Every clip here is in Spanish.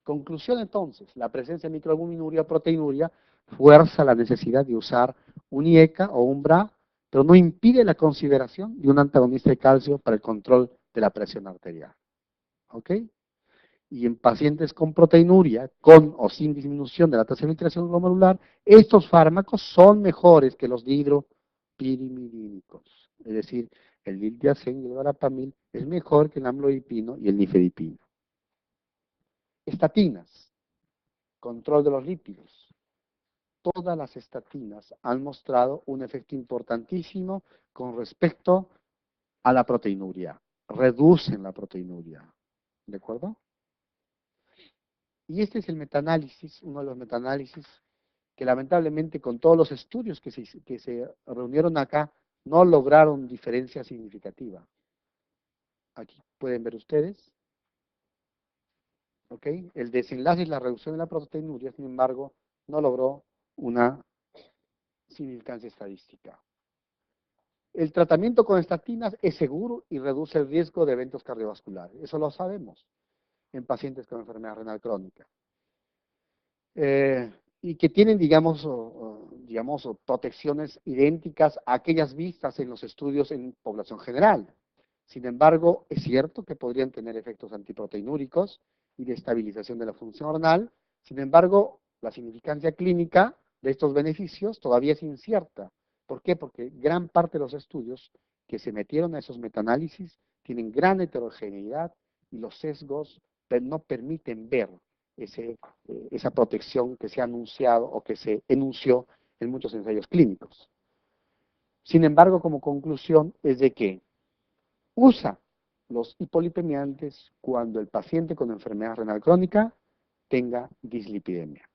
Conclusión entonces, la presencia de microalbuminuria o proteinuria fuerza la necesidad de usar un IECA o un BRA, pero no impide la consideración de un antagonista de calcio para el control de la presión arterial. ¿Ok? Y en pacientes con proteinuria, con o sin disminución de la tasa de filtración glomerular, estos fármacos son mejores que los dihidropirimidínicos. Es decir, el diltiazem y el verapamil es mejor que el amlodipino y el nifedipino. Estatinas, control de los lípidos. Todas las estatinas han mostrado un efecto importantísimo con respecto a la proteinuria. Reducen la proteinuria. ¿De acuerdo? Y este es el metaanálisis, uno de los metaanálisis que lamentablemente con todos los estudios que se reunieron acá no lograron diferencia significativa. Aquí pueden ver ustedes. ¿Ok? El desenlace y la reducción de la proteinuria, sin embargo, no logró una significancia estadística. El tratamiento con estatinas es seguro y reduce el riesgo de eventos cardiovasculares. Eso lo sabemos en pacientes con enfermedad renal crónica. Y que tienen, digamos, protecciones idénticas a aquellas vistas en los estudios en población general. Sin embargo, es cierto que podrían tener efectos antiproteinúricos y de estabilización de la función renal. Sin embargo, la significancia clínica de estos beneficios todavía es incierta. ¿Por qué? Porque gran parte de los estudios que se metieron a esos metaanálisis tienen gran heterogeneidad y los sesgos no permiten ver esa protección que se ha anunciado o que se enunció en muchos ensayos clínicos. Sin embargo, como conclusión es de que usa los hipolipemiantes cuando el paciente con enfermedad renal crónica tenga dislipidemia.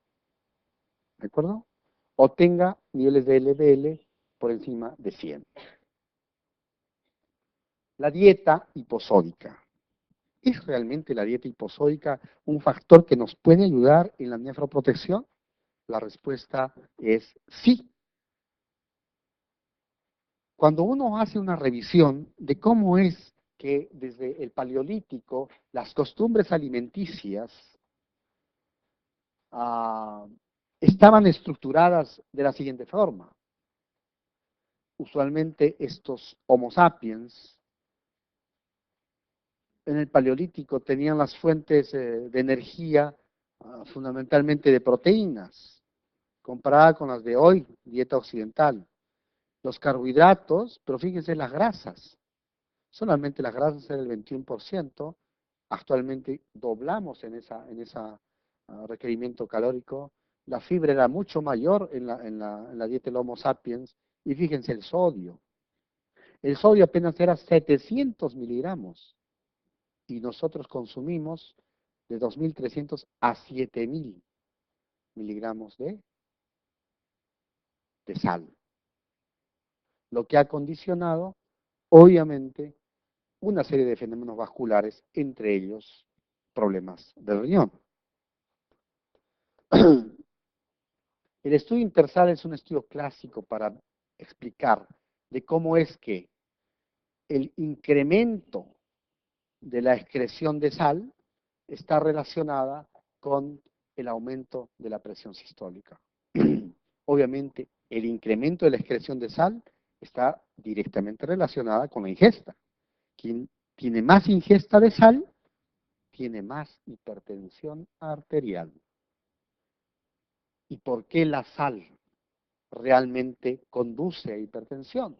¿De acuerdo? O tenga niveles de LDL por encima de 100. La dieta hiposódica. ¿Es realmente la dieta hiposódica un factor que nos puede ayudar en la nefroprotección? La respuesta es sí. Cuando uno hace una revisión de cómo es que desde el Paleolítico las costumbres alimenticias estaban estructuradas de la siguiente forma. Usualmente estos Homo sapiens en el Paleolítico tenían las fuentes de energía fundamentalmente de proteínas, comparada con las de hoy, dieta occidental. Los carbohidratos, pero fíjense las grasas. Solamente las grasas eran el 21%. Actualmente doblamos en ese requerimiento calórico. La fibra era mucho mayor en la dieta del Homo sapiens. Y fíjense el sodio. El sodio apenas era 700 miligramos. Y nosotros consumimos de 2.300 a 7.000 miligramos de sal. Lo que ha condicionado, obviamente, una serie de fenómenos vasculares, entre ellos problemas del riñón. El estudio intersal es un estudio clásico para explicar de cómo es que el incremento de la excreción de sal está relacionada con el aumento de la presión sistólica. Obviamente, el incremento de la excreción de sal está directamente relacionada con la ingesta. Quien tiene más ingesta de sal, tiene más hipertensión arterial. ¿Y por qué la sal realmente conduce a hipertensión?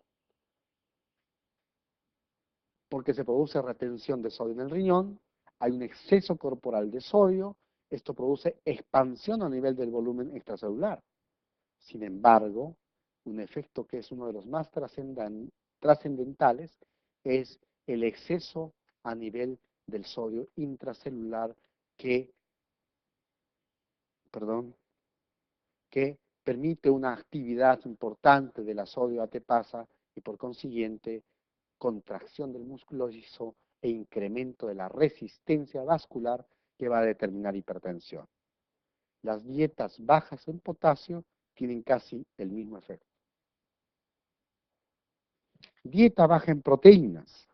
Porque se produce retención de sodio en el riñón, hay un exceso corporal de sodio, esto produce expansión a nivel del volumen extracelular. Sin embargo, un efecto que es uno de los más trascendentales es el exceso a nivel del sodio intracelular que permite una actividad importante de la sodio ATPasa y por consiguiente contracción del músculo liso e incremento de la resistencia vascular que va a determinar hipertensión. Las dietas bajas en potasio tienen casi el mismo efecto. Dieta baja en proteínas.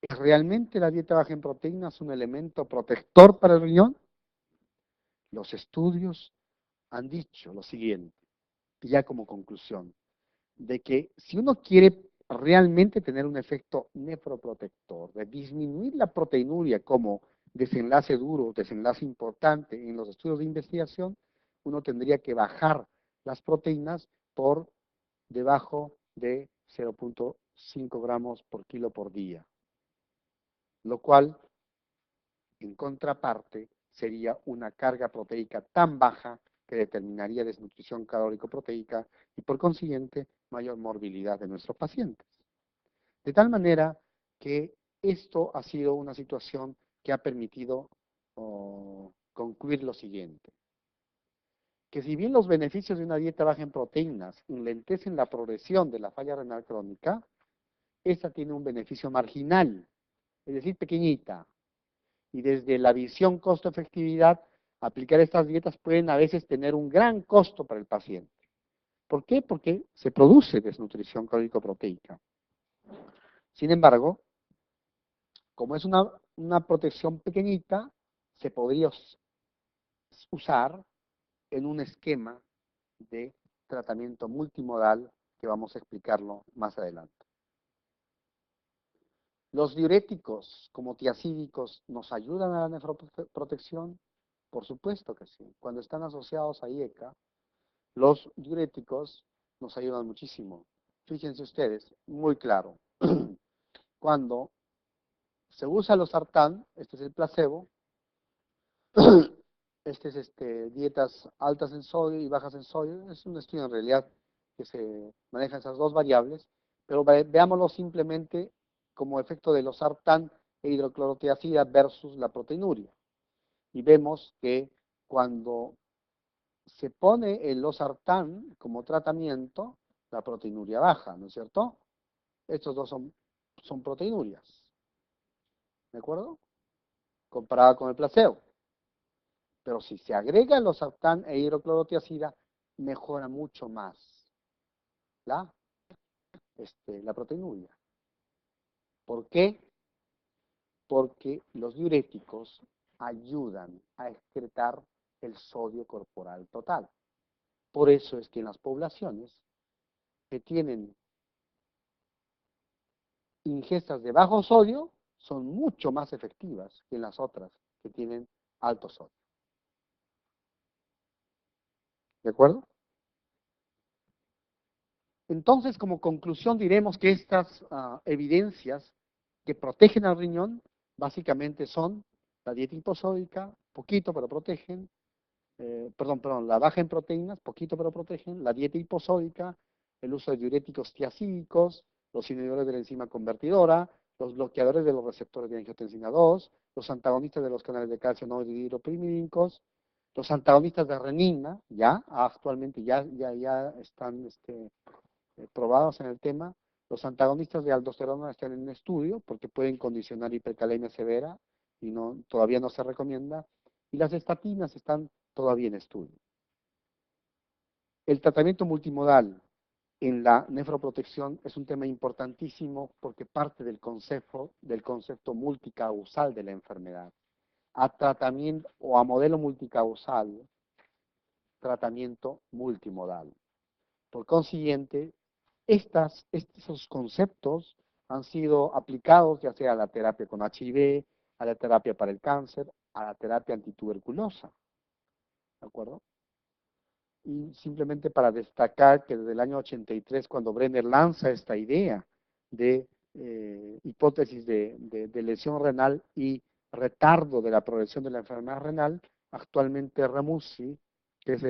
¿Es realmente la dieta baja en proteínas un elemento protector para el riñón? Los estudios han dicho lo siguiente, ya como conclusión, de que si uno quiere realmente tener un efecto nefroprotector, de disminuir la proteinuria como desenlace duro, desenlace importante en los estudios de investigación, uno tendría que bajar las proteínas por debajo de 0.5 gramos por kilo por día, lo cual, en contraparte, sería una carga proteica tan baja que determinaría desnutrición calórico-proteica y, por consiguiente, mayor morbilidad de nuestros pacientes. De tal manera que esto ha sido una situación que ha permitido concluir lo siguiente, que si bien los beneficios de una dieta baja en proteínas enlentecen la progresión de la falla renal crónica, esta tiene un beneficio marginal, es decir, pequeñita, y desde la visión costo-efectividad, aplicar estas dietas pueden a veces tener un gran costo para el paciente. ¿Por qué? Porque se produce desnutrición calórico-proteica. Sin embargo, como es una protección pequeñita, se podría usar en un esquema de tratamiento multimodal que vamos a explicarlo más adelante. ¿Los diuréticos como tiacídicos nos ayudan a la nefroprotección? Por supuesto que sí. Cuando están asociados a IECA, los diuréticos nos ayudan muchísimo. Fíjense ustedes, muy claro. Cuando se usa losartán, este es el placebo, este es dietas altas en sodio y bajas en sodio, es un estudio en realidad que se manejan esas dos variables, pero veámoslo simplemente como efecto de losartán e hidroclorotiazida versus la proteinuria. Y vemos que cuando se pone el losartán como tratamiento, la proteinuria baja, ¿no es cierto? Estos dos son proteinurias, ¿de acuerdo? Comparada con el placebo. Pero si se agrega el losartán e hidroclorotiazida, mejora mucho más la, la proteinuria. ¿Por qué? Porque los diuréticos ayudan a excretar el sodio corporal total. Por eso es que en las poblaciones que tienen ingestas de bajo sodio son mucho más efectivas que en las otras que tienen alto sodio. ¿De acuerdo? Entonces, como conclusión, diremos que estas evidencias que protegen al riñón básicamente son la dieta hiposódica, poquito pero protegen, la baja en proteínas, poquito pero protegen, la dieta hiposódica, el uso de diuréticos tiacídicos, los inhibidores de la enzima convertidora, los bloqueadores de los receptores de angiotensina 2, los antagonistas de los canales de calcio no hidroprimídicos, los antagonistas de renina, ya actualmente ya están probados en el tema. Los antagonistas de aldosterona están en estudio porque pueden condicionar hipercalemia severa y todavía no se recomienda. Y las estatinas están todavía en estudio. El tratamiento multimodal en la nefroprotección es un tema importantísimo porque parte del concepto multicausal de la enfermedad. A tratamiento o a modelo multicausal, tratamiento multimodal. Por consiguiente, estos conceptos han sido aplicados ya sea a la terapia con HIV, a la terapia para el cáncer, a la terapia antituberculosa. ¿De acuerdo? Y simplemente para destacar que desde el año 83, cuando Brenner lanza esta idea de hipótesis de lesión renal y retardo de la progresión de la enfermedad renal, actualmente Ramussi, que es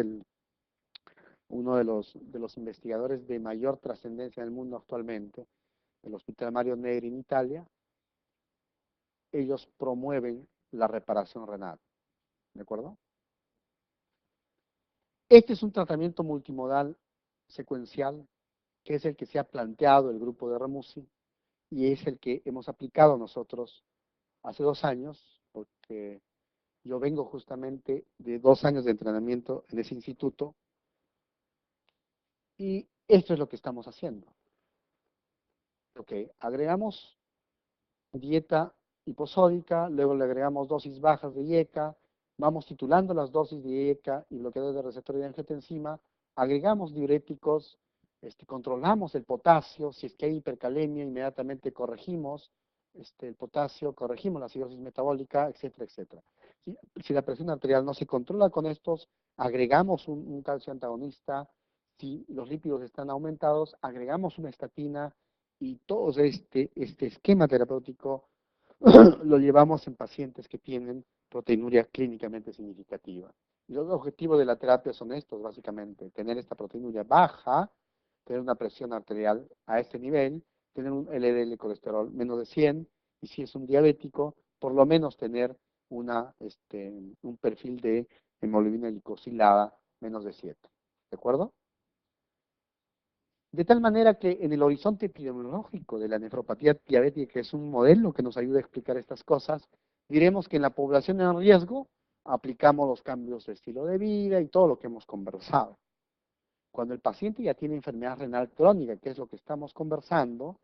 uno de los investigadores de mayor trascendencia en el mundo actualmente, el Hospital Mario Negri en Italia, ellos promueven la reparación renal. ¿De acuerdo? Este es un tratamiento multimodal secuencial, que es el que se ha planteado el grupo de Ramussi y es el que hemos aplicado nosotros hace 2 años, porque yo vengo justamente de 2 años de entrenamiento en ese instituto y esto es lo que estamos haciendo. Ok, agregamos dieta hiposódica, luego le agregamos dosis bajas de IECA, vamos titulando las dosis de IECA y bloqueadores de receptor de angiotensina, agregamos diuréticos, controlamos el potasio, si es que hay hipercalemia, inmediatamente corregimos el potasio, corregimos la acidosis metabólica, etcétera, etcétera. Si la presión arterial no se controla con estos, agregamos un calcio antagonista. Si los lípidos están aumentados, agregamos una estatina y todo este esquema terapéutico lo llevamos en pacientes que tienen proteinuria clínicamente significativa. Y los objetivos de la terapia son estos, básicamente, tener esta proteinuria baja, tener una presión arterial a este nivel, tener un LDL colesterol menos de 100, y si es un diabético, por lo menos tener un perfil de hemoglobina glicosilada menos de 7. ¿De acuerdo? De tal manera que en el horizonte epidemiológico de la nefropatía diabética, que es un modelo que nos ayuda a explicar estas cosas, diremos que en la población en riesgo aplicamos los cambios de estilo de vida y todo lo que hemos conversado. Cuando el paciente ya tiene enfermedad renal crónica, que es lo que estamos conversando,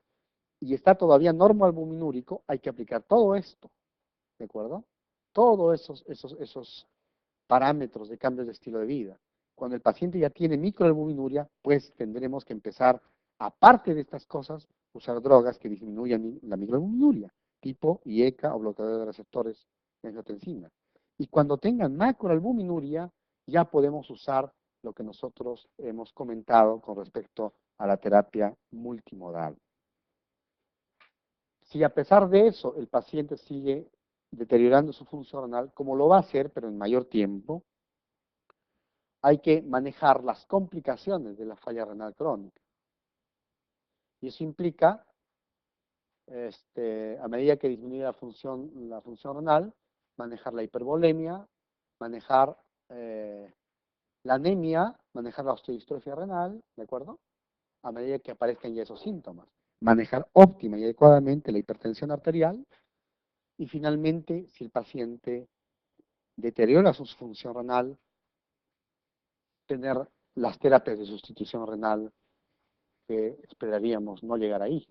y está todavía normoalbuminúrico, hay que aplicar todo esto, ¿de acuerdo? Todos esos parámetros de cambios de estilo de vida. Cuando el paciente ya tiene microalbuminuria, pues tendremos que empezar, aparte de estas cosas, usar drogas que disminuyan la microalbuminuria, tipo IECA o bloqueador de receptores de angiotensina. Y cuando tengan macroalbuminuria, ya podemos usar lo que nosotros hemos comentado con respecto a la terapia multimodal. Si a pesar de eso el paciente sigue deteriorando su función renal, como lo va a hacer, pero en mayor tiempo, hay que manejar las complicaciones de la falla renal crónica. Y eso implica, a medida que disminuye la función renal, manejar la hipervolemia, manejar la anemia, manejar la osteodistrofia renal, ¿de acuerdo? A medida que aparezcan ya esos síntomas. Manejar óptima y adecuadamente la hipertensión arterial. Y finalmente, si el paciente deteriora su función renal, tener las terapias de sustitución renal que esperaríamos no llegar ahí.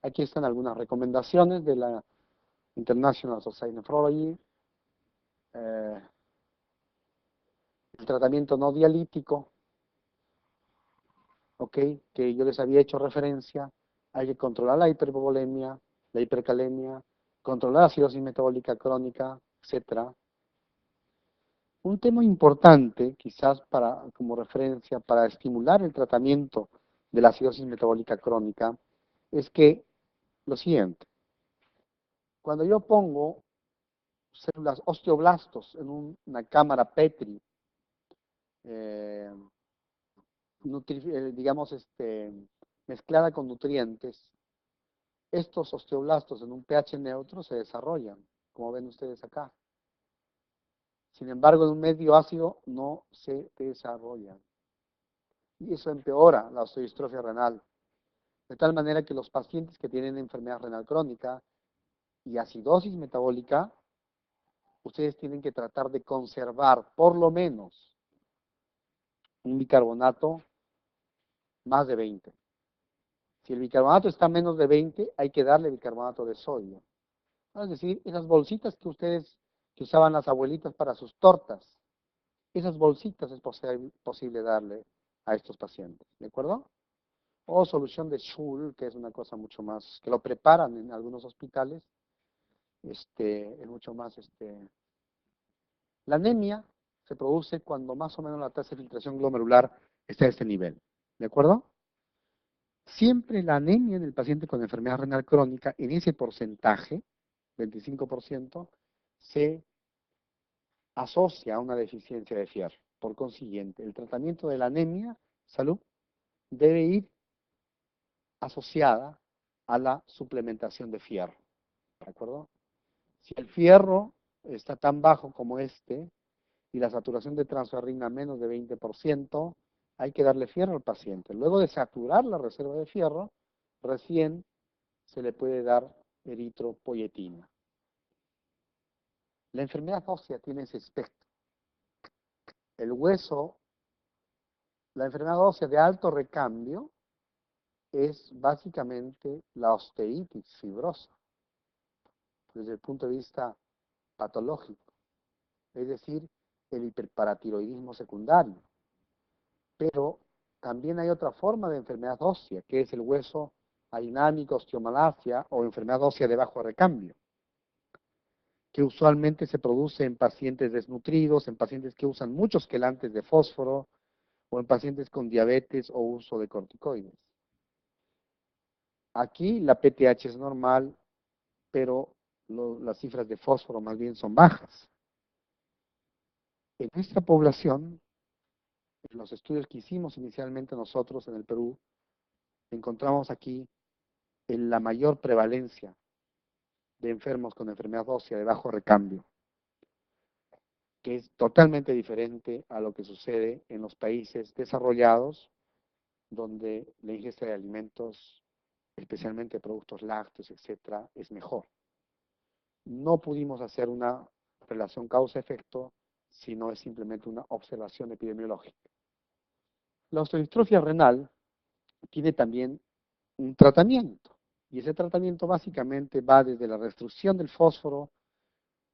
Aquí están algunas recomendaciones de la International Society of Nephrology. Eh, el tratamiento no dialítico, ¿ok? Que yo les había hecho referencia. Hay que controlar la hipervolemia, la hipercalemia, controlar la acidosis metabólica crónica, etcétera. Un tema importante, quizás como referencia, para estimular el tratamiento de la acidosis metabólica crónica, es que lo siguiente, cuando yo pongo células osteoblastos en una cámara Petri, eh, digamos, mezclada con nutrientes, estos osteoblastos en un pH neutro se desarrollan, como ven ustedes acá. Sin embargo, en un medio ácido no se desarrollan. Y eso empeora la osteodistrofia renal. De tal manera que los pacientes que tienen enfermedad renal crónica y acidosis metabólica, ustedes tienen que tratar de conservar por lo menos un bicarbonato más de 20. Si el bicarbonato está menos de 20, hay que darle bicarbonato de sodio. Es decir, esas bolsitas que usaban las abuelitas para sus tortas, esas bolsitas es posible darle a estos pacientes, ¿de acuerdo? O solución de Schul, que es una cosa mucho más, que lo preparan en algunos hospitales, es mucho más, la anemia se produce cuando más o menos la tasa de filtración glomerular está a este nivel, ¿de acuerdo? Siempre la anemia en el paciente con enfermedad renal crónica, en ese porcentaje, 25%, se asocia a una deficiencia de fierro. Por consiguiente, el tratamiento de la anemia, salud, debe ir asociada a la suplementación de fierro, ¿de acuerdo? Si el fierro está tan bajo como y la saturación de transferrina menos de 20%, hay que darle fierro al paciente. Luego de saturar la reserva de fierro, recién se le puede dar eritropoyetina. La enfermedad ósea tiene ese espectro. El hueso, la enfermedad ósea de alto recambio es básicamente la osteitis fibrosa. desde el punto de vista patológico, es decir, el hiperparatiroidismo secundario. Pero también hay otra forma de enfermedad ósea, que es el hueso adinámico, osteomalacia o enfermedad ósea de bajo recambio, que usualmente se produce en pacientes desnutridos, en pacientes que usan muchos quelantes de fósforo o en pacientes con diabetes o uso de corticoides. Aquí la PTH es normal, pero las cifras de fósforo más bien son bajas. En nuestra población, en los estudios que hicimos inicialmente nosotros en el Perú, encontramos aquí en la mayor prevalencia de enfermos con enfermedad ósea de bajo recambio, que es totalmente diferente a lo que sucede en los países desarrollados, donde la ingesta de alimentos, especialmente productos lácteos, etcétera, es mejor. No pudimos hacer una relación causa-efecto, sino es simplemente una observación epidemiológica. La osteodistrofia renal tiene también un tratamiento, y ese tratamiento básicamente va desde la restricción del fósforo,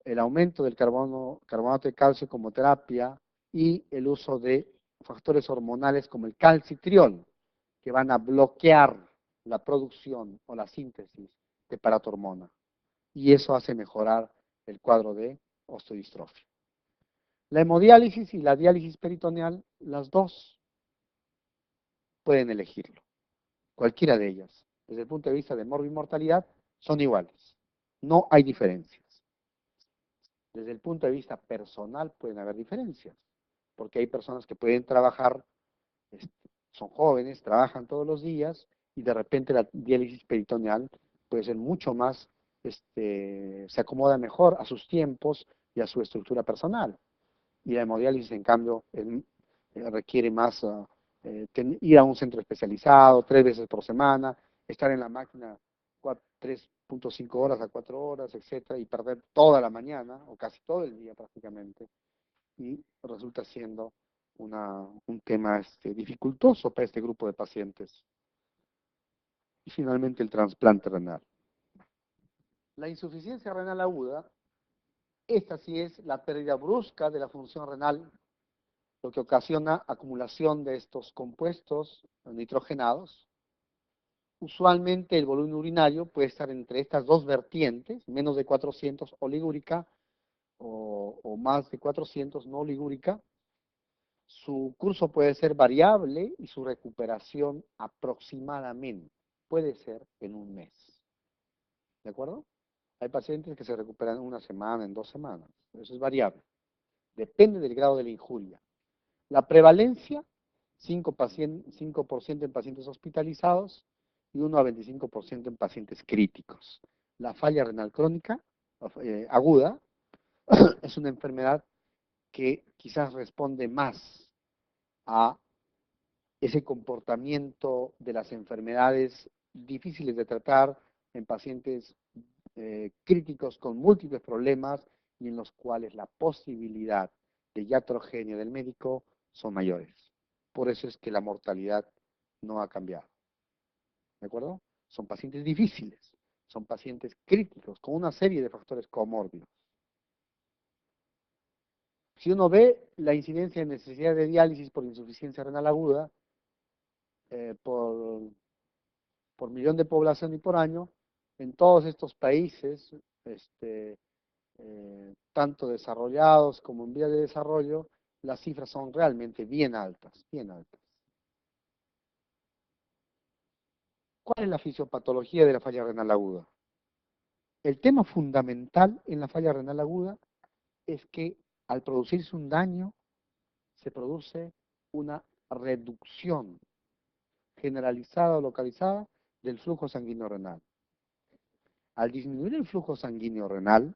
el aumento del carbonato de calcio como terapia y el uso de factores hormonales como el calcitriol, que van a bloquear la producción o la síntesis de paratormona. Y eso hace mejorar el cuadro de osteodistrofia. La hemodiálisis y la diálisis peritoneal, las dos pueden elegirlo, cualquiera de ellas. Desde el punto de vista de morbimortalidad, son iguales. No hay diferencias. Desde el punto de vista personal pueden haber diferencias, porque hay personas que pueden trabajar, son jóvenes, trabajan todos los días y de repente la diálisis peritoneal puede ser mucho más, se acomoda mejor a sus tiempos y a su estructura personal. Y la hemodiálisis, en cambio, requiere más ir a un centro especializado 3 veces por semana, estar en la máquina 3.5 horas a 4 horas, etcétera, y perder toda la mañana o casi todo el día prácticamente. Y resulta siendo un tema dificultoso para este grupo de pacientes. Y finalmente el trasplante renal. La insuficiencia renal aguda, esta sí es la pérdida brusca de la función renal, lo que ocasiona acumulación de estos compuestos nitrogenados. Usualmente el volumen urinario puede estar entre estas dos vertientes, menos de 400 oligúrica o más de 400 no oligúrica. Su curso puede ser variable y su recuperación aproximadamente puede ser en un mes. ¿De acuerdo? Hay pacientes que se recuperan en una semana, en 2 semanas. Eso es variable. Depende del grado de la injuria. La prevalencia, 5% en pacientes hospitalizados y 1 a 25% en pacientes críticos. La falla renal crónica aguda es una enfermedad que quizás responde más a ese comportamiento de las enfermedades difíciles de tratar en pacientes críticos con múltiples problemas y en los cuales la posibilidad de iatrogenia del médico son mayores. Por eso es que la mortalidad no ha cambiado. ¿De acuerdo? Son pacientes difíciles, son pacientes críticos con una serie de factores comórbidos. Si uno ve la incidencia de necesidad de diálisis por insuficiencia renal aguda, por millón de población y por año, en todos estos países, tanto desarrollados como en vías de desarrollo, las cifras son realmente bien altas, bien altas. ¿Cuál es la fisiopatología de la falla renal aguda? El tema fundamental en la falla renal aguda es que al producirse un daño, se produce una reducción generalizada o localizada del flujo sanguíneo renal. Al disminuir el flujo sanguíneo renal,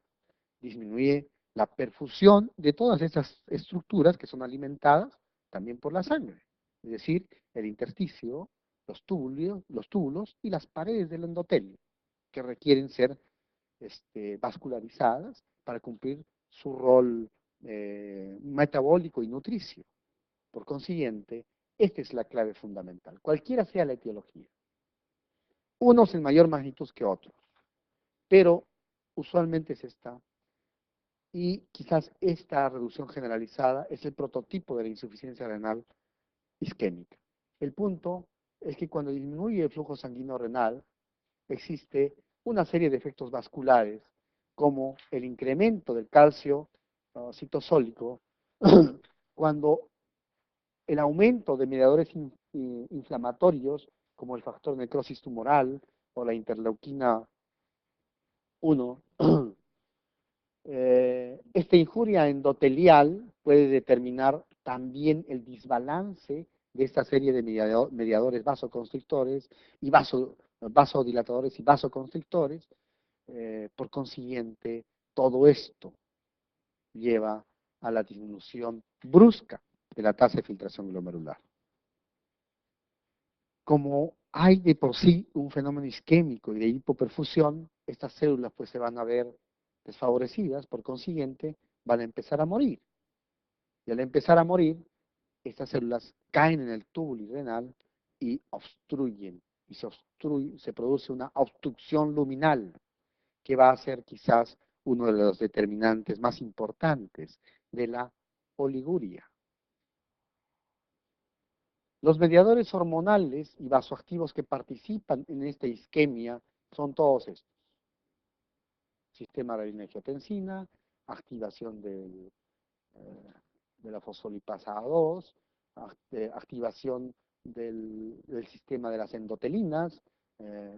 disminuye la perfusión de todas estas estructuras que son alimentadas también por la sangre, es decir, el intersticio, los túbulos y las paredes del endotelio, que requieren ser vascularizadas para cumplir su rol metabólico y nutricio. Por consiguiente, esta es la clave fundamental, cualquiera sea la etiología. Unos en mayor magnitud que otros, pero usualmente es esta, y quizás esta reducción generalizada es el prototipo de la insuficiencia renal isquémica. El punto es que cuando disminuye el flujo sanguíneo renal, existe una serie de efectos vasculares, como el incremento del calcio citosólico, cuando el aumento de mediadores inflamatorios, como el factor necrosis tumoral o la interleuquina 1, esta injuria endotelial puede determinar también el desbalance de esta serie de mediadores vasoconstrictores y vasodilatadores y vasoconstrictores. Por consiguiente, todo esto lleva a la disminución brusca de la tasa de filtración glomerular. Como hay de por sí un fenómeno isquémico y de hipoperfusión, estas células pues se van a ver desfavorecidas, por consiguiente van a empezar a morir. Y al empezar a morir, estas células caen en el túbulo renal y obstruyen, y se produce una obstrucción luminal, que va a ser quizás uno de los determinantes más importantes de la oliguria. Los mediadores hormonales y vasoactivos que participan en esta isquemia son todos estos: sistema renin-angiotensina, activación de la fosfolipasa A2, activación del sistema de las endotelinas,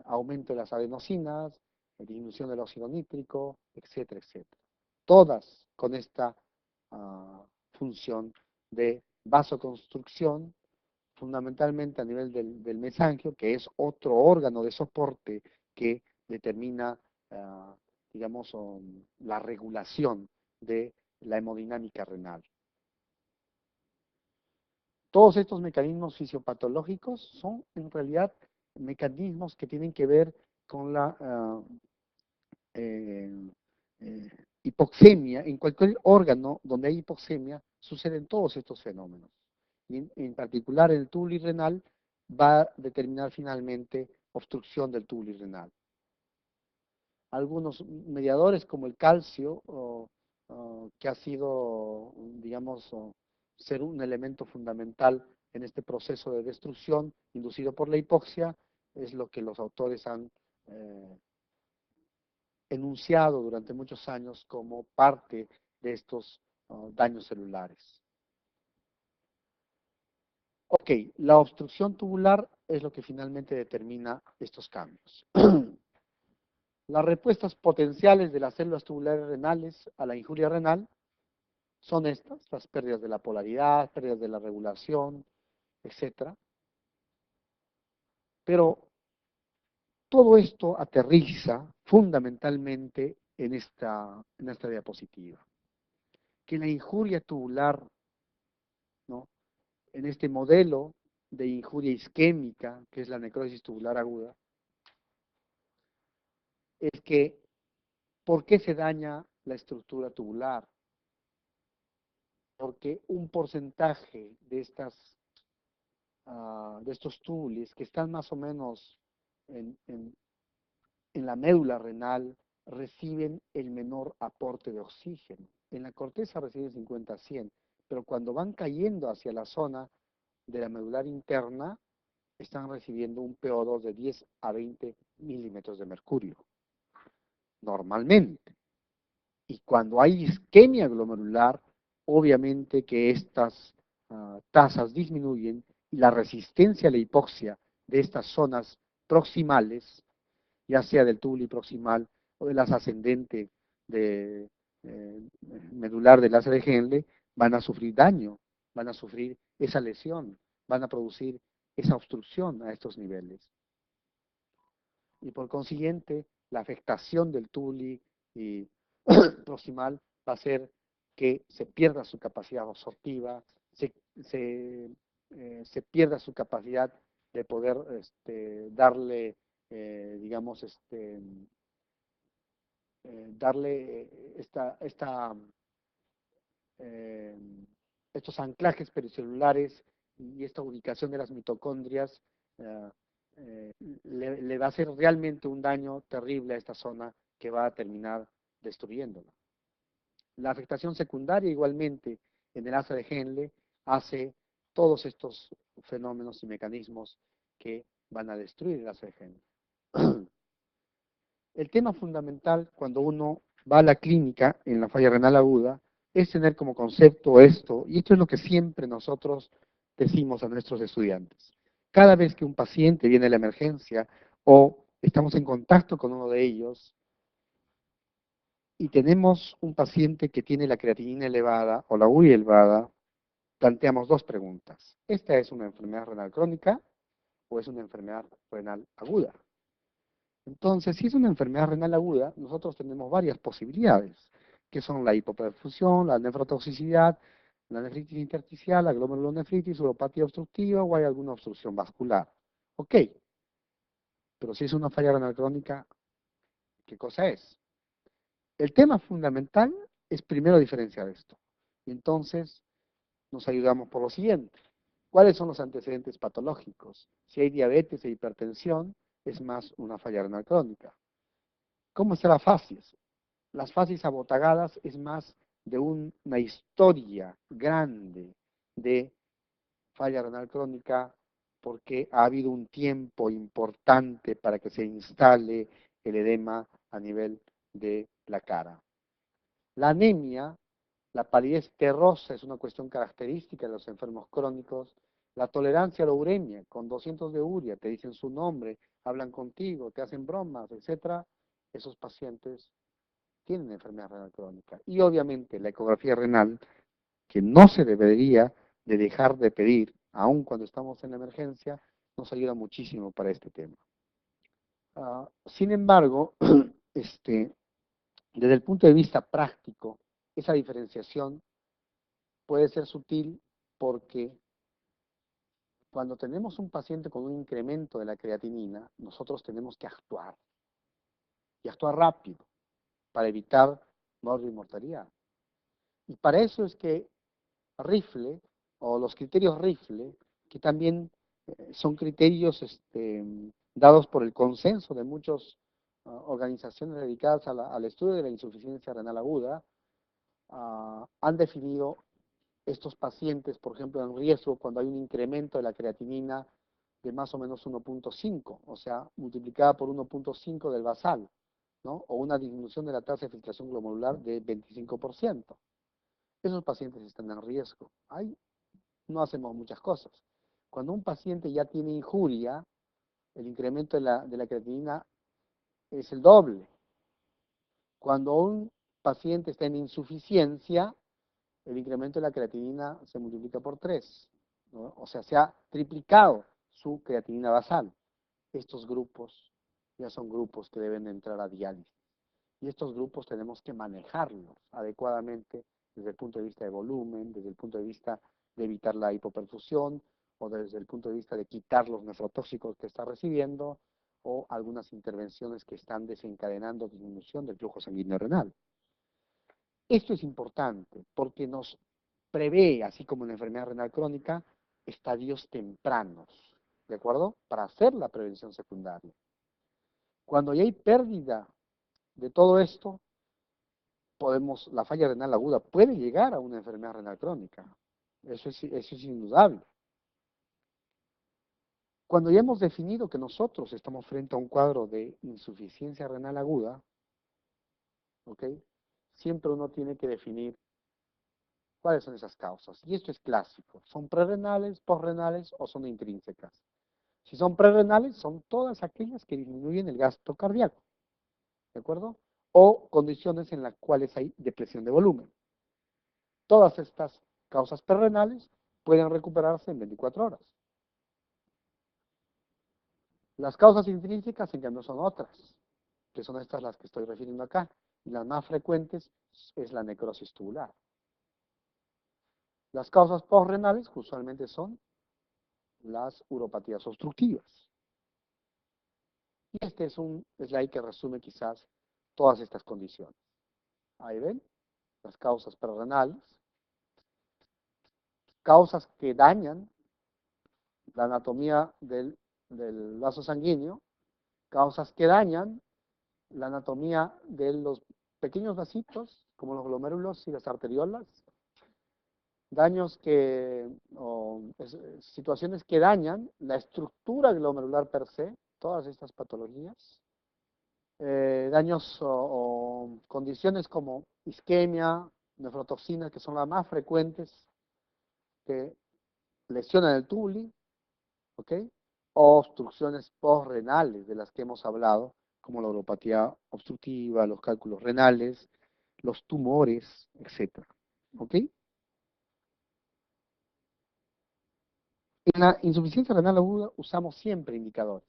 aumento de las adenosinas, disminución del óxido nítrico, etcétera, etcétera. Todas con esta función de vasoconstrucción, fundamentalmente a nivel del mesangio, que es otro órgano de soporte que determina, digamos, la regulación de la hemodinámica renal. Todos estos mecanismos fisiopatológicos son en realidad mecanismos que tienen que ver con la eh, hipoxemia. En cualquier órgano donde hay hipoxemia suceden todos estos fenómenos. Y en particular el túbulo renal va a determinar finalmente obstrucción del túbulo renal. Algunos mediadores como el calcio, que ha sido, digamos, ser un elemento fundamental en este proceso de destrucción inducido por la hipoxia, es lo que los autores han enunciado durante muchos años como parte de estos daños celulares. Ok, la obstrucción tubular es lo que finalmente determina estos cambios. Las respuestas potenciales de las células tubulares renales a la injuria renal son estas: las pérdidas de la polaridad, pérdidas de la regulación, etc. Pero todo esto aterriza fundamentalmente en esta diapositiva. Que la injuria tubular, ¿no?, en este modelo de injuria isquémica, que es la necrosis tubular aguda, es que, ¿por qué se daña la estructura tubular? Porque un porcentaje de estos túbulos que están más o menos en la médula renal reciben el menor aporte de oxígeno. En la corteza reciben 50 a 100, pero cuando van cayendo hacia la zona de la medular interna, están recibiendo un PO2 de 10 a 20 milímetros de mercurio, normalmente. Y cuando hay isquemia glomerular, obviamente que estas tasas disminuyen y la resistencia a la hipoxia de estas zonas proximales, ya sea del túbulo proximal o de las ascendentes de, medular del láser de Henle, van a sufrir daño, van a sufrir esa lesión, van a producir esa obstrucción a estos niveles. Y por consiguiente, la afectación del túbulo y proximal va a ser que se pierda su capacidad absortiva, se pierda su capacidad de poder darle, digamos, darle eh, estos anclajes pericelulares y esta ubicación de las mitocondrias. Le va a hacer realmente un daño terrible a esta zona que va a terminar destruyéndola. La afectación secundaria igualmente en el asa de Henle hace todos estos fenómenos y mecanismos que van a destruir el asa de Henle. El tema fundamental cuando uno va a la clínica en la falla renal aguda es tener como concepto esto, y esto es lo que siempre nosotros decimos a nuestros estudiantes. Cada vez que un paciente viene a la emergencia o estamos en contacto con uno de ellos y tenemos un paciente que tiene la creatinina elevada o la URI elevada, planteamos dos preguntas. ¿Esta es una enfermedad renal crónica o es una enfermedad renal aguda? Entonces, si es una enfermedad renal aguda, nosotros tenemos varias posibilidades, que son la hipoperfusión, la nefrotoxicidad, la nefritis intersticial, la glomerulonefritis, uropatía obstructiva o hay alguna obstrucción vascular. Ok, pero si es una falla renal crónica, ¿qué cosa es? El tema fundamental es primero diferenciar esto. Y entonces nos ayudamos por lo siguiente. ¿Cuáles son los antecedentes patológicos? Si hay diabetes e hipertensión, es más una falla renal crónica. ¿Cómo está la facies? Las fases abotagadas es más de una historia grande de falla renal crónica porque ha habido un tiempo importante para que se instale el edema a nivel de la cara. La anemia, la palidez terrosa es una cuestión característica de los enfermos crónicos. La tolerancia a la uremia, con 200 de urea, te dicen su nombre, hablan contigo, te hacen bromas, etcétera. Esos pacientes tienen enfermedad renal crónica. Y obviamente la ecografía renal, que no se debería de dejar de pedir, aun cuando estamos en la emergencia, nos ayuda muchísimo para este tema. Sin embargo, desde el punto de vista práctico, esa diferenciación puede ser sutil porque cuando tenemos un paciente con un incremento de la creatinina, nosotros tenemos que actuar y actuar rápido para evitar mortalidad. Y para eso es que Rifle, o los criterios Rifle, que también son criterios dados por el consenso de muchas organizaciones dedicadas al estudio de la insuficiencia renal aguda, han definido estos pacientes, por ejemplo, en riesgo cuando hay un incremento de la creatinina de más o menos 1.5, o sea, multiplicada por 1.5 del basal, ¿no? O una disminución de la tasa de filtración glomerular de 25%. Esos pacientes están en riesgo. Ahí no hacemos muchas cosas. Cuando un paciente ya tiene injuria, el incremento de la creatinina es el doble. Cuando un paciente está en insuficiencia, el incremento de la creatinina se multiplica por 3, ¿no? O sea, se ha triplicado su creatinina basal. Estos grupos ya son grupos que deben entrar a diálisis. Y estos grupos tenemos que manejarlos adecuadamente desde el punto de vista de volumen, desde el punto de vista de evitar la hipoperfusión, o desde el punto de vista de quitar los nefrotóxicos que está recibiendo, o algunas intervenciones que están desencadenando disminución del flujo sanguíneo renal. Esto es importante porque nos prevé, así como en la enfermedad renal crónica, estadios tempranos, ¿de acuerdo? Para hacer la prevención secundaria. Cuando ya hay pérdida de todo esto, la falla renal aguda puede llegar a una enfermedad renal crónica. Eso es indudable. Cuando ya hemos definido que nosotros estamos frente a un cuadro de insuficiencia renal aguda, ¿ok? Siempre uno tiene que definir cuáles son esas causas. Y esto es clásico. ¿Son prerrenales, posrenales o son intrínsecas? Si son prerrenales, son todas aquellas que disminuyen el gasto cardíaco, ¿de acuerdo? O condiciones en las cuales hay depresión de volumen. Todas estas causas prerrenales pueden recuperarse en 24 horas. Las causas intrínsecas, en cambio, son otras, que son estas las que estoy refiriendo acá. Y las más frecuentes es la necrosis tubular. Las causas postrenales usualmente son las uropatías obstructivas. Y este es un slide que resume quizás todas estas condiciones. Ahí ven, las causas prerrenales, causas que dañan la anatomía del vaso sanguíneo, causas que dañan la anatomía de los pequeños vasitos, como los glomérulos y las arteriolas, daños situaciones que dañan la estructura glomerular per se, todas estas patologías, daños o condiciones como isquemia, nefrotoxinas, que son las más frecuentes, que lesionan el tubuli, ¿ok? O obstrucciones postrenales, de las que hemos hablado, como la uropatía obstructiva, los cálculos renales, los tumores, etcétera, ¿ok? En la insuficiencia renal aguda usamos siempre indicadores.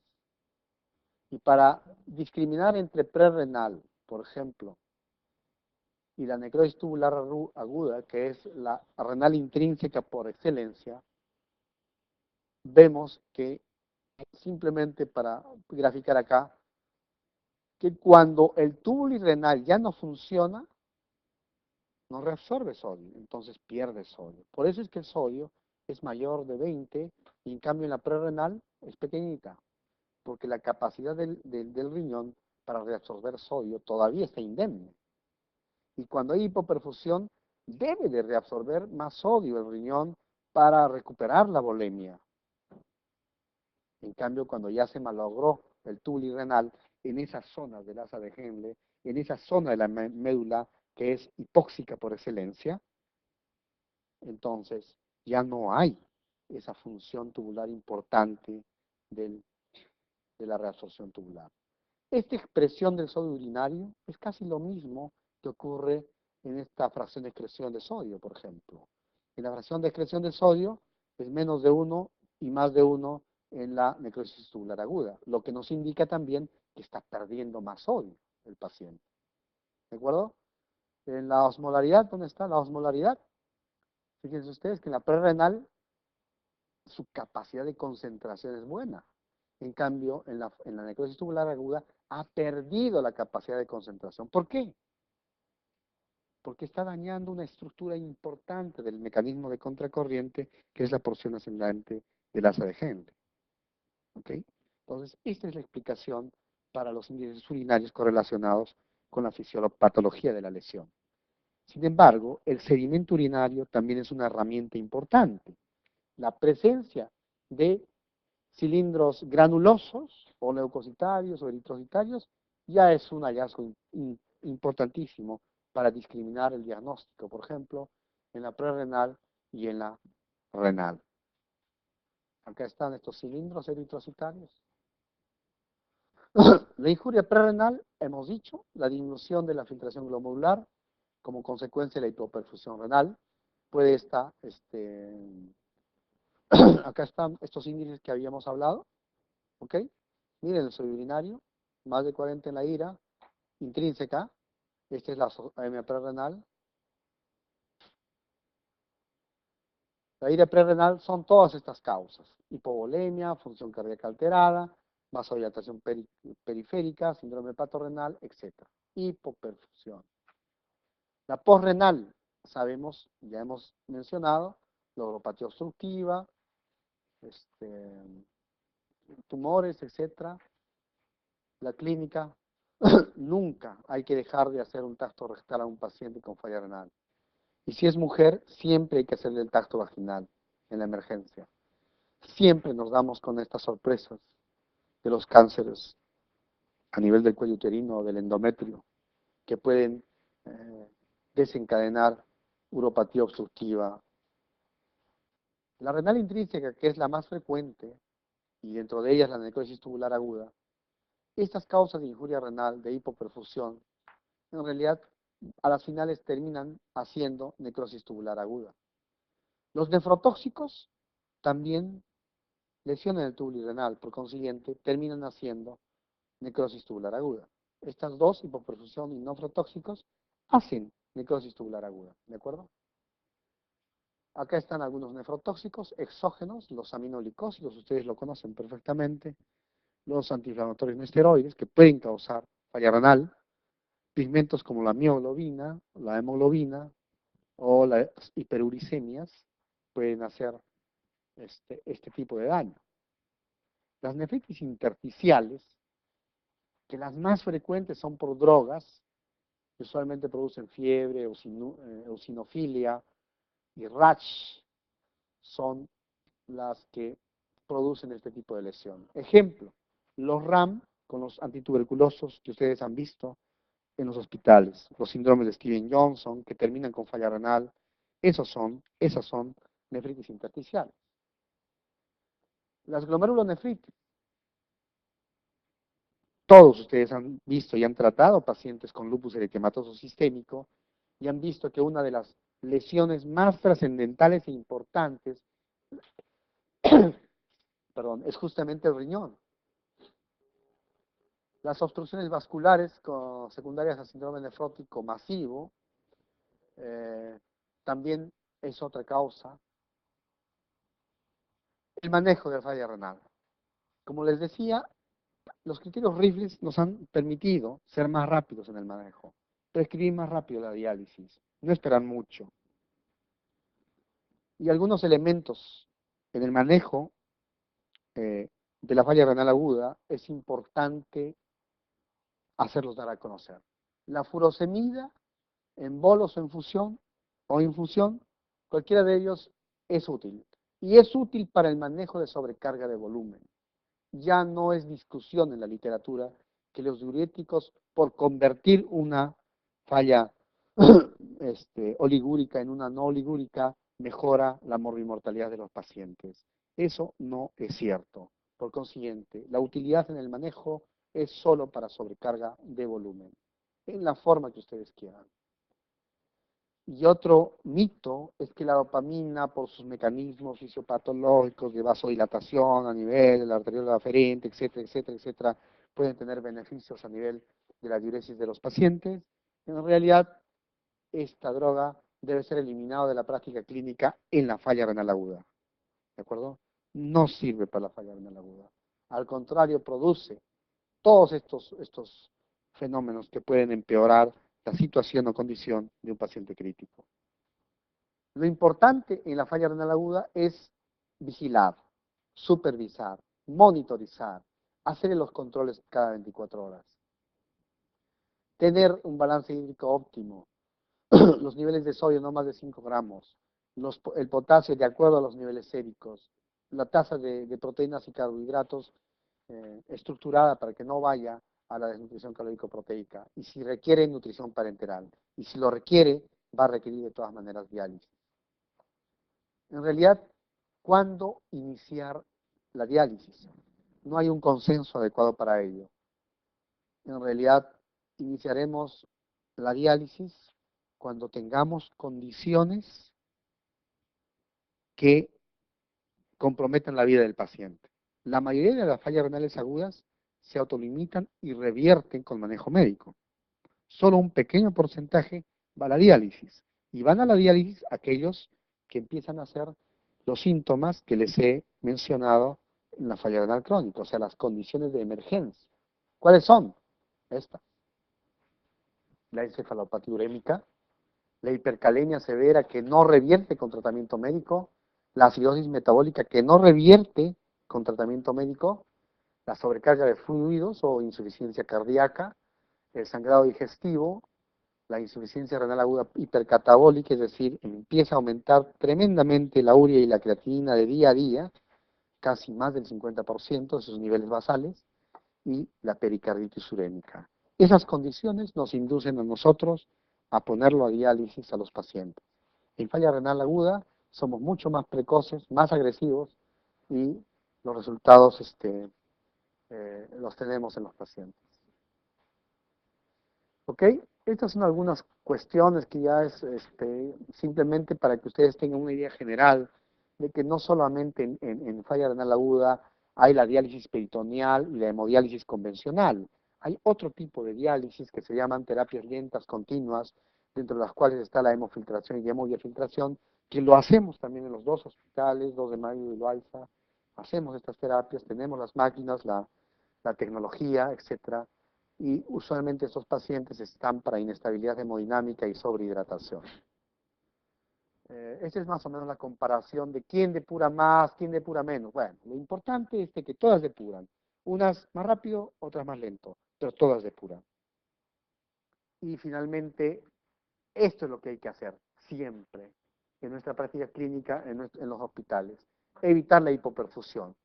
Y para discriminar entre prerrenal, por ejemplo, y la necrosis tubular aguda, que es la renal intrínseca por excelencia, vemos que, simplemente para graficar acá, que cuando el túbulo renal ya no funciona, no reabsorbe sodio, entonces pierde sodio. Por eso es que el sodio es mayor de 20 y en cambio en la prerrenal es pequeñita, porque la capacidad del riñón para reabsorber sodio todavía está indemne. Y cuando hay hipoperfusión, debe de reabsorber más sodio el riñón para recuperar la volemia. En cambio, cuando ya se malogró el túbulo renal en esa zona del asa de Henle, en esa zona de la médula que es hipóxica por excelencia, entonces ya no hay esa función tubular importante del- de la reabsorción tubular. Esta expresión del sodio urinario es casi lo mismo que ocurre en esta fracción de excreción de sodio, por ejemplo. En la fracción de excreción de sodio es menos de 1 y más de 1 en la necrosis tubular aguda, lo que nos indica también que está perdiendo más sodio el paciente. ¿De acuerdo? En la osmolaridad, ¿dónde está la osmolaridad? Fíjense ustedes que en la prerrenal su capacidad de concentración es buena. En cambio, en la necrosis tubular aguda ha perdido la capacidad de concentración. ¿Por qué? Porque está dañando una estructura importante del mecanismo de contracorriente, que es la porción ascendente del asa de Henle. ¿Ok? Entonces, esta es la explicación para los índices urinarios correlacionados con la fisiopatología de la lesión. Sin embargo, el sedimento urinario también es una herramienta importante. La presencia de cilindros granulosos o leucocitarios o eritrocitarios ya es un hallazgo importantísimo para discriminar el diagnóstico, por ejemplo, en la prerrenal y en la renal. Acá están estos cilindros eritrocitarios. La injuria prerrenal, hemos dicho, la disminución de la filtración glomerular como consecuencia de la hipoperfusión renal. Puede estar, acá están estos índices que habíamos hablado, ¿ok? Miren el sodio urinario, más de 40 en la ira, intrínseca, esta es la anemia prerrenal. La ira prerrenal son todas estas causas, hipovolemia, función cardíaca alterada, vasodilatación periférica, síndrome hepatorrenal, etc. Hipoperfusión. La posrenal, sabemos, ya hemos mencionado, la uropatía obstructiva, tumores, etc. La clínica, nunca hay que dejar de hacer un tacto rectal a un paciente con falla renal. Y si es mujer, siempre hay que hacerle el tacto vaginal en la emergencia. Siempre nos damos con estas sorpresas de los cánceres a nivel del cuello uterino o del endometrio, que pueden eh, desencadenar uropatía obstructiva. La renal intrínseca, que es la más frecuente, y dentro de ellas la necrosis tubular aguda, estas causas de injuria renal, de hipoperfusión, en realidad a las finales terminan haciendo necrosis tubular aguda. Los nefrotóxicos también lesionan el túbulo renal, por consiguiente terminan haciendo necrosis tubular aguda. Estas dos, hipoperfusión y nefrotóxicos, hacen necrosis tubular aguda, ¿de acuerdo? Acá están algunos nefrotóxicos exógenos, los aminoglicósidos, ustedes lo conocen perfectamente, los antiinflamatorios no esteroides que pueden causar falla renal, pigmentos como la mioglobina, la hemoglobina o las hiperuricemias pueden hacer este tipo de daño. Las nefritis intersticiales que las más frecuentes son por drogas, que usualmente producen fiebre, eosinofilia y rash, son las que producen este tipo de lesión. Ejemplo, los RAM con los antituberculosos que ustedes han visto en los hospitales, los síndromes de Steven-Johnson que terminan con falla renal, esas son nefritis intersticiales. Las glomerulonefritis, todos ustedes han visto y han tratado pacientes con lupus eritematoso sistémico y han visto que una de las lesiones más trascendentales e importantes perdón, es justamente el riñón. Las obstrucciones vasculares secundarias al síndrome nefrótico masivo también es otra causa. El manejo de falla renal. Como les decía, los criterios Rifles nos han permitido ser más rápidos en el manejo, prescribir más rápido la diálisis, no esperar mucho. Y algunos elementos en el manejo de la falla renal aguda es importante hacerlos dar a conocer. La furosemida en bolos o infusión, cualquiera de ellos es útil. Y es útil para el manejo de sobrecarga de volumen. Ya no es discusión en la literatura que los diuréticos, por convertir una falla oligúrica en una no oligúrica, mejora la morbimortalidad de los pacientes. Eso no es cierto. Por consiguiente, la utilidad en el manejo es solo para sobrecarga de volumen, en la forma que ustedes quieran. Y otro mito es que la dopamina, por sus mecanismos fisiopatológicos de vasodilatación a nivel de la arteriola aferente, etcétera, etcétera, etcétera, pueden tener beneficios a nivel de la diuresis de los pacientes. En realidad, esta droga debe ser eliminada de la práctica clínica en la falla renal aguda. ¿De acuerdo? No sirve para la falla renal aguda. Al contrario, produce todos estos fenómenos que pueden empeorar la situación o condición de un paciente crítico. Lo importante en la falla renal aguda es vigilar, supervisar, monitorizar, hacer los controles cada 24 horas, tener un balance hídrico óptimo, los niveles de sodio no más de 5 gramos, el potasio de acuerdo a los niveles séricos, la tasa de proteínas y carbohidratos estructurada para que no vaya a la desnutrición calórico-proteica, y si requiere nutrición parenteral, y si lo requiere, va a requerir de todas maneras diálisis. En realidad, ¿cuándo iniciar la diálisis? No hay un consenso adecuado para ello. En realidad, iniciaremos la diálisis cuando tengamos condiciones que comprometan la vida del paciente. La mayoría de las fallas renales agudas se autolimitan y revierten con manejo médico. Solo un pequeño porcentaje va a la diálisis. Y van a la diálisis aquellos que empiezan a hacer los síntomas que les he mencionado en la falla renal crónica, o sea, las condiciones de emergencia. ¿Cuáles son? Estas. La encefalopatía urémica, la hipercalemia severa que no revierte con tratamiento médico, la acidosis metabólica que no revierte con tratamiento médico, la sobrecarga de fluidos o insuficiencia cardíaca, el sangrado digestivo, la insuficiencia renal aguda hipercatabólica, es decir, empieza a aumentar tremendamente la urea y la creatinina de día a día, casi más del 50% de sus niveles basales, y la pericarditis urémica. Esas condiciones nos inducen a nosotros a ponerlo a diálisis a los pacientes. En falla renal aguda somos mucho más precoces, más agresivos, y los resultados los tenemos en los pacientes. ¿Ok? Estas son algunas cuestiones que ya es simplemente para que ustedes tengan una idea general de que no solamente en falla renal aguda hay la diálisis peritoneal y la hemodiálisis convencional. Hay otro tipo de diálisis que se llaman terapias lentas continuas, dentro de las cuales está la hemofiltración y hemodiafiltración, que lo hacemos también en los dos hospitales, 2 de Mayo y Loaiza. Hacemos estas terapias, tenemos las máquinas, la tecnología, etcétera, y usualmente estos pacientes están para inestabilidad hemodinámica y sobrehidratación. Esta es más o menos la comparación de quién depura más, quién depura menos. Bueno, lo importante es que todas depuran, unas más rápido, otras más lento, pero todas depuran. Y finalmente, esto es lo que hay que hacer siempre en nuestra práctica clínica en los hospitales. Evitar la hipoperfusión.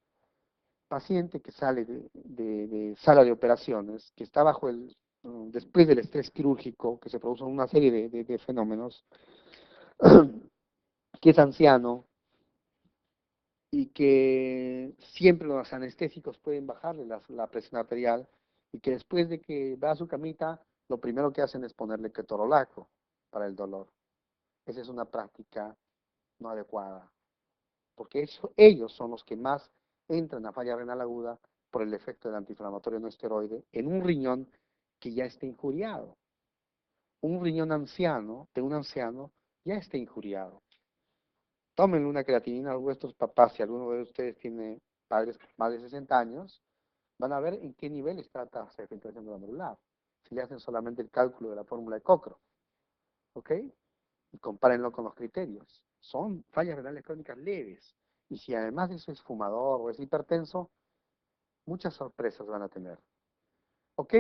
Paciente que sale de sala de operaciones, que está bajo después del estrés quirúrgico, que se producen una serie de fenómenos, que es anciano y que siempre los anestésicos pueden bajarle la presión arterial y que después de que va a su camita, lo primero que hacen es ponerle ketorolaco para el dolor. Esa es una práctica no adecuada, porque ellos son los que más entran a falla renal aguda por el efecto del antiinflamatorio no esteroide en un riñón que ya está injuriado. Un riñón anciano, de un anciano, ya está injuriado. Tomen una creatinina a vuestros papás, si alguno de ustedes tiene padres más de 60 años, van a ver en qué nivel está la tasa de filtración glomerular. Si le hacen solamente el cálculo de la fórmula de Cochrane, ¿ok? Y compárenlo con los criterios. Son fallas renales crónicas leves. Y si además de eso es fumador o es hipertenso, muchas sorpresas van a tener. ¿Ok?